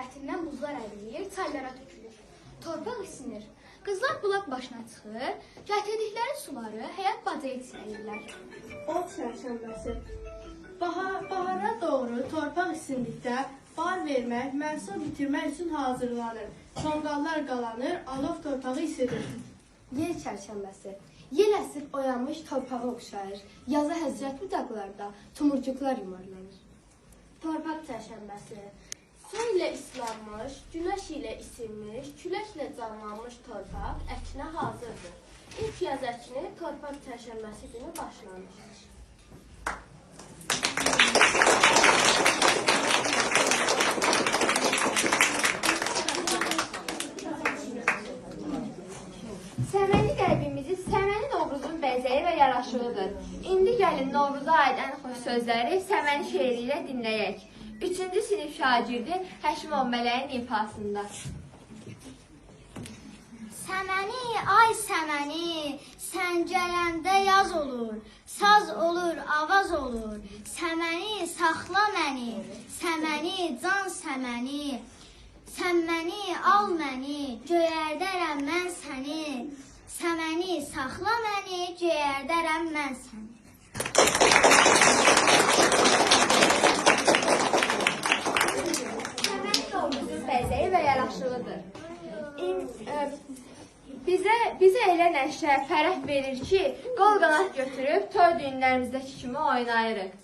hərarətindən buzlar əriyir, çaylara tökülür. Torpaq isinir. Qızlar bulaq başına çıxır, gətirdikləri suları həyat bacaya çiləyirlər. Ot çərşənbəsi. Bahara doğru torpaq isindikdə bar vermək, məhsul bitirmək üçün hazırlanır. Tonqallar qalanır, alov torpağı isidir. Yel çərşənbəsi. Yel əsib oyanmış torpağa oxşayır. Yaza həzrət budaqlarda tumurcuqlar yumarlanır. Torpaq çərşənbəsi. Su ilə islanmış, günəş ilə isinmiş, küləklə canlanmış torpaq əkinə hazırdır. İlk yaz əkini torpaq çərşənbəsi günü başlanır. Səməni qəlbimizi Səməni Novruzun bəzəyi və yaraşığıdır. İndi gəlin Novruza aid ən xoş sözləri Səməni şeiri ilə dinləyək. 3-cü sinif şagirdi Həşimov Mələyin ifasında. Səməni, ay səməni, sən gələndə yaz olur, saz olur, avaz olur. Səməni, saxla məni, səməni, can səməni. Sən məni, al məni, göyərdərəm mən səni. Səməni, saxla məni, göyərdərəm mən səni. Səməni Novruzun bəzəyi və yaraşığıdır. Bizə elə nəşə, fərəh verir ki, qol qanat götürüb toy düyünlərimizdəki kimi oynayırıq.